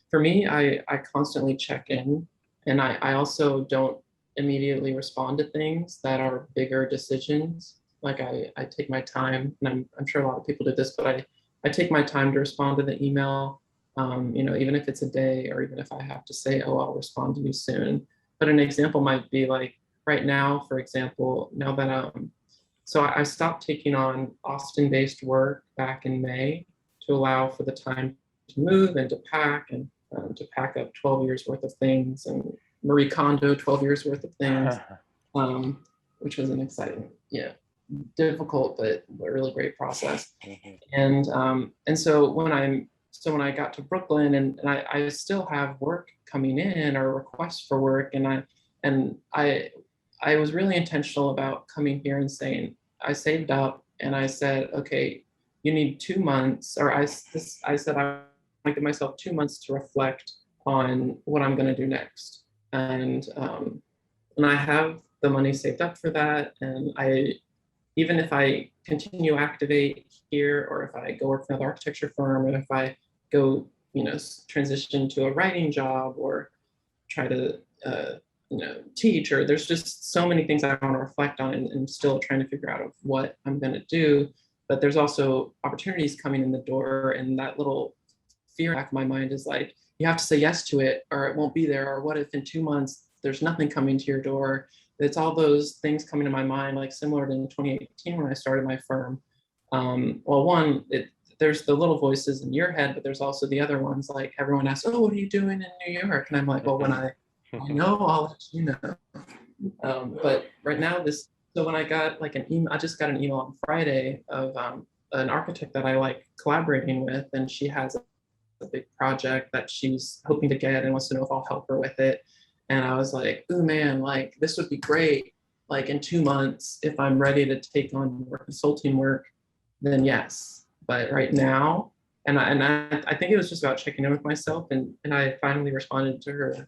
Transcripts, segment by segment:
For me, I constantly check in, and I also don't immediately respond to things that are bigger decisions. Like I take my time, and I'm sure a lot of people do this, but I take my time to respond to the email, even if it's a day, or even if I have to say, oh, I'll respond to you soon. But an example might be like right now, for example, now that so I stopped taking on Austin-based work back in May to allow for the time to move and to pack and to pack up 12 years worth of things and Marie Kondo 12 years worth of things, um, which was an exciting, difficult but a really great process. And so when I got to Brooklyn and I still have work coming in or requests for work, and I was really intentional about coming here and saying, I saved up and I said, okay, you need 2 months, or I said I give myself 2 months to reflect on what I'm going to do next. And I have the money saved up for that. And even if I continue Activate here, or if I go work for another architecture firm, or if I go, transition to a writing job, or try to, teach, or there's just so many things I want to reflect on, and still trying to figure out of what I'm going to do. But there's also opportunities coming in the door, and that little fear back of my mind is like, you have to say yes to it, or it won't be there. Or what if in 2 months there's nothing coming to your door? It's all those things coming to my mind, like similar to in 2018 when I started my firm. There's the little voices in your head, but there's also the other ones, like everyone asks, oh, what are you doing in New York? And I'm like, well, when I know, I'll let you know. But right now, so when I got like an email, I just got an email on Friday of an architect that I like collaborating with, and she has a big project that she's hoping to get and wants to know if I'll help her with it. And I was like, oh man, like this would be great. Like in 2 months, if I'm ready to take on more consulting work, then yes. But right now, I think it was just about checking in with myself, and I finally responded to her.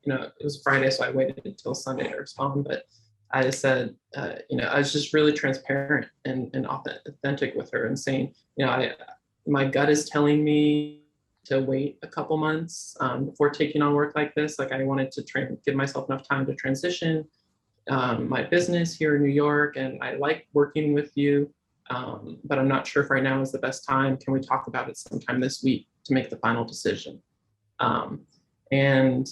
It was Friday, so I waited until Sunday to respond. But I just said, I was just really transparent and authentic with her, and saying, my gut is telling me to wait a couple months before taking on work like this. Like I wanted to give myself enough time to transition my business here in New York, and I like working with you. But I'm not sure if right now is the best time. Can we talk about it sometime this week to make the final decision? And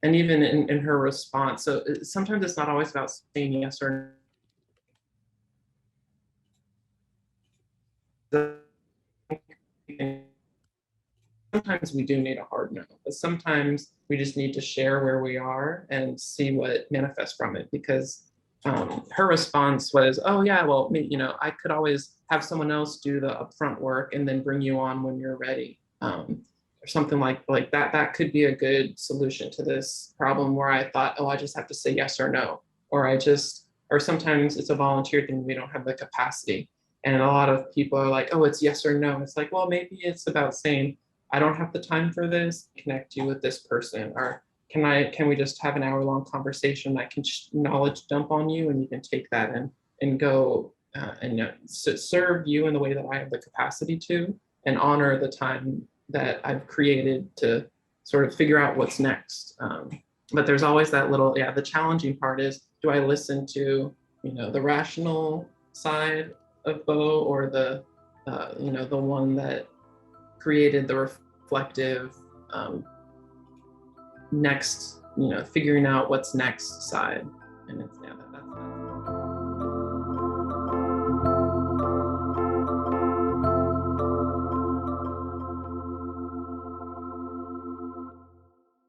even in her response, so sometimes it's not always about saying yes or no. Sometimes we do need a hard no, but sometimes we just need to share where we are and see what manifests from it. Because her response was, oh yeah, well, I could always have someone else do the upfront work and then bring you on when you're ready, or something like that. That could be a good solution to this problem where I thought, oh, I just have to say yes or no, or sometimes it's a volunteer thing. We don't have the capacity. And a lot of people are like, oh, it's yes or no. It's like, well, maybe it's about saying, I don't have the time for this, connect you with this person, or can we just have an hour-long conversation? I can knowledge dump on you, and you can take that and go and serve you in the way that I have the capacity to, and honor the time that I've created to sort of figure out what's next. But there's always that the challenging part is, do I listen to, the rational side of Beau, or the one that created the reflective next, figuring out what's next side. And